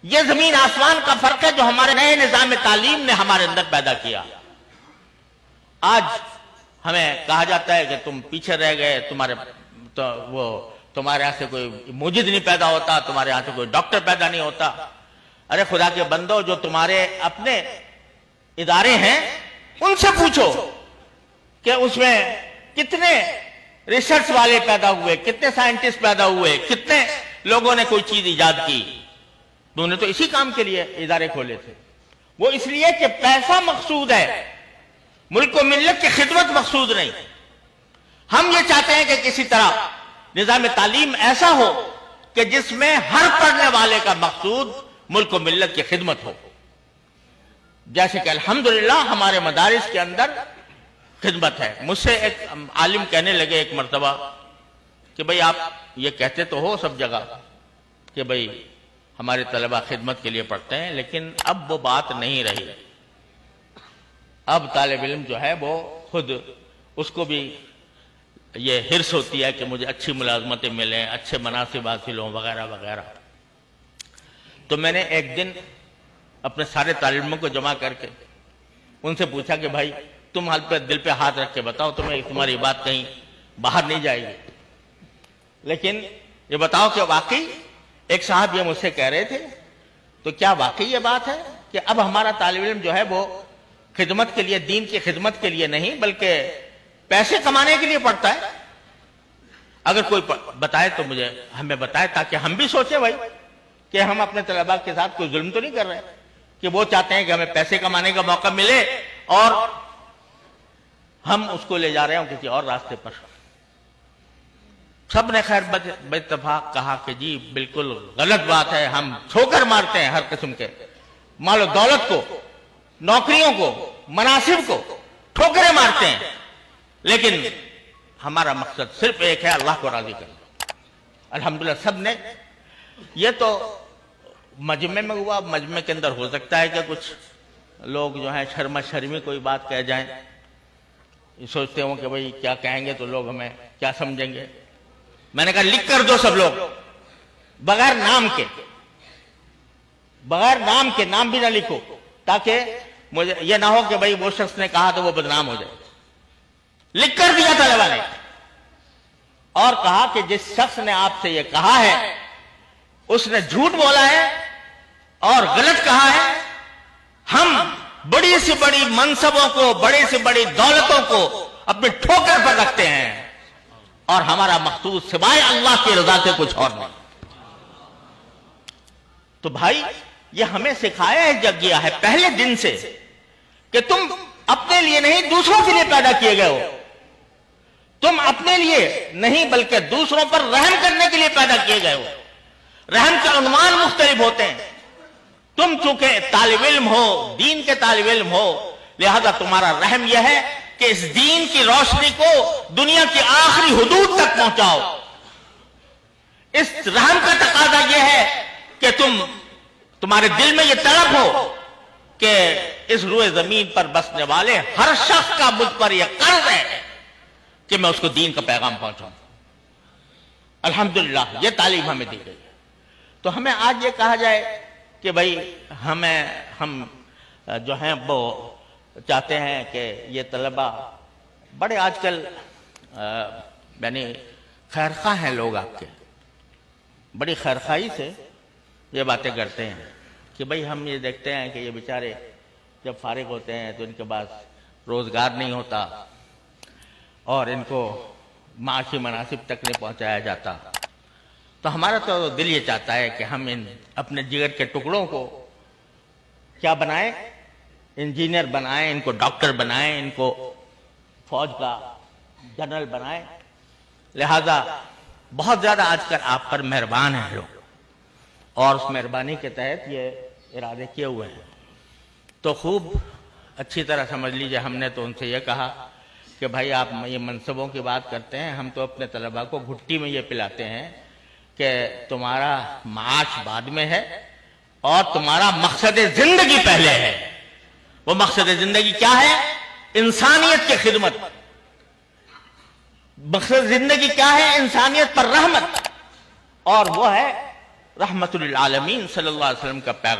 یہ زمین آسمان کا فرق ہے جو ہمارے نئے نظام تعلیم نے ہمارے اندر پیدا کیا۔ آج ہمیں کہا جاتا ہے کہ تم پیچھے رہ گئے، تمہارے یہاں سے کوئی موجد نہیں پیدا ہوتا، تمہارے یہاں سے کوئی ڈاکٹر پیدا نہیں ہوتا۔ ارے خدا کے بندو، جو تمہارے اپنے ادارے ہیں ان سے پوچھو کہ اس میں کتنے ریسرچ والے پیدا ہوئے، کتنے سائنٹسٹ پیدا ہوئے، کتنے لوگوں نے کوئی چیز ایجاد کی۔ انہوں نے تو اسی کام کے لیے ادارے کھولے تھے۔ وہ اس لیے کہ پیسہ مقصود ہے، ملک و ملت کی خدمت مقصود نہیں۔ ہم یہ چاہتے ہیں کہ کسی طرح نظام تعلیم ایسا ہو کہ جس میں ہر پڑھنے والے کا مقصود ملک و ملت کی خدمت ہو، جیسے کہ الحمدللہ ہمارے مدارس کے اندر خدمت ہے۔ مجھ سے ایک عالم کہنے لگے ایک مرتبہ کہ بھئی آپ یہ کہتے تو ہو سب جگہ کہ بھئی ہمارے طلبہ خدمت کے لیے پڑھتے ہیں، لیکن اب وہ بات نہیں رہی۔ اب طالب علم جو ہے وہ خود اس کو بھی یہ حرص ہوتی ہے کہ مجھے اچھی ملازمتیں ملیں، اچھے مناصب حاصل ہوں، وغیرہ وغیرہ۔ تو میں نے ایک دن اپنے سارے طالب علموں کو جمع کر کے ان سے پوچھا کہ بھائی تم دل پہ ہاتھ رکھ کے بتاؤ، تمہاری بات کہیں باہر نہیں جائے گی، لیکن یہ بتاؤ کہ واقعی ایک صاحب یہ مجھ سے کہہ رہے تھے، تو کیا واقعی یہ بات ہے کہ اب ہمارا طالب علم جو ہے وہ خدمت کے لیے، دین کی خدمت کے لیے نہیں بلکہ پیسے کمانے کے لیے پڑھتا ہے؟ اگر کوئی بتائے تو ہمیں بتائے، تاکہ ہم بھی سوچیں بھائی کہ ہم اپنے طلباء کے ساتھ کوئی ظلم تو نہیں کر رہے کہ وہ چاہتے ہیں کہ ہمیں پیسے کمانے کا موقع ملے اور ہم اس کو لے جا رہے ہوں کسی اور راستے پر۔ سب نے خیر باتفاق کہا کہ جی بالکل غلط بات ہے، ہم ٹھوکر مارتے ہیں ہر قسم کے مال و دولت کو، نوکریوں کو، مناصب کو ٹھوکریں مارتے ہیں، لیکن ہمارا مقصد صرف ایک ہے، اللہ کو راضی کرنا۔ الحمدللہ سب نے، یہ تو مجمع میں ہوا، مجمع کے اندر ہو سکتا ہے کہ کچھ لوگ جو ہیں شرما شرمی کوئی بات کہہ جائیں، سوچتے ہوں کہ بھئی کیا کہیں گے تو لوگ ہمیں کیا سمجھیں گے۔ میں نے کہا لکھ کر دو سب لوگ، بغیر نام کے، نام بھی نہ لکھو، تاکہ مجھے یہ نہ ہو کہ بھئی وہ شخص نے کہا تو وہ بدنام ہو جائے۔ لکھ کر دیا طلبہ نے اور کہا کہ جس شخص نے آپ سے یہ کہا ہے اس نے جھوٹ بولا ہے اور غلط کہا ہے۔ ہم بڑی سے بڑی منصبوں کو، بڑی سے بڑی دولتوں کو اپنے ٹھوکر پر رکھتے ہیں اور ہمارا مقصود سوائے اللہ کی رضا سے کچھ اور نہیں۔ تو بھائی یہ ہمیں سکھایا گیا ہے پہلے دن سے کہ تم اپنے لیے نہیں دوسروں کے لیے پیدا کیے گئے ہو۔ تم اپنے لیے نہیں بلکہ دوسروں پر رحم کرنے کے لیے پیدا کیے گئے ہو۔ رحم کے عنوان مختلف ہوتے ہیں۔ تم چونکہ طالب علم ہو، دین کے طالب علم ہو، لہذا تمہارا رحم یہ ہے کہ اس دین کی روشنی کو دنیا کی آخری حدود تک پہنچاؤ۔ اس رحم کا تقاضا یہ ہے کہ تمہارے دل میں یہ طلب ہو کہ اس روئے زمین پر بسنے والے ہر شخص کا مجھ پر یہ قرض ہے کہ میں اس کو دین کا پیغام پہنچاؤں۔ الحمدللہ یہ تعلیم ہمیں دی گئی ہے۔ تو ہمیں آج یہ کہا جائے کہ بھئی ہم جو ہیں وہ چاہتے ہیں کہ یہ طلبہ بڑے آج کل یعنی خیرخواہ ہیں لوگ، آپ کے بڑی خیرخواہی سے یہ باتیں کرتے ہیں کہ بھئی ہم یہ دیکھتے ہیں کہ یہ بیچارے جب فارغ ہوتے ہیں تو ان کے پاس روزگار نہیں ہوتا اور ان کو معاشی مناصب تک نہیں پہنچایا جاتا۔ تو ہمارا تو دل یہ چاہتا ہے کہ ہم اپنے جگر کے ٹکڑوں کو کیا بنائیں، انجینئر بنائیں، ان کو ڈاکٹر بنائیں، ان کو فوج کا جنرل بنائیں۔ لہذا بہت زیادہ آج کل آپ پر مہربان ہیں لوگ، اور اس مہربانی کے تحت یہ ارادے کیے ہوئے ہیں۔ تو خوب اچھی طرح سمجھ لیجئے، ہم نے تو ان سے یہ کہا کہ بھائی آپ یہ منصبوں کی بات کرتے ہیں، ہم تو اپنے طلباء کو گھٹی میں یہ پلاتے ہیں کہ تمہارا معاش بعد میں ہے اور تمہارا مقصد زندگی پہلے ہے۔ وہ مقصد زندگی کیا ہے؟ انسانیت کی خدمت۔ مقصد زندگی کیا ہے؟ انسانیت پر رحمت، اور وہ ہے رحمت للعالمین صلی اللہ علیہ وسلم کا پیغام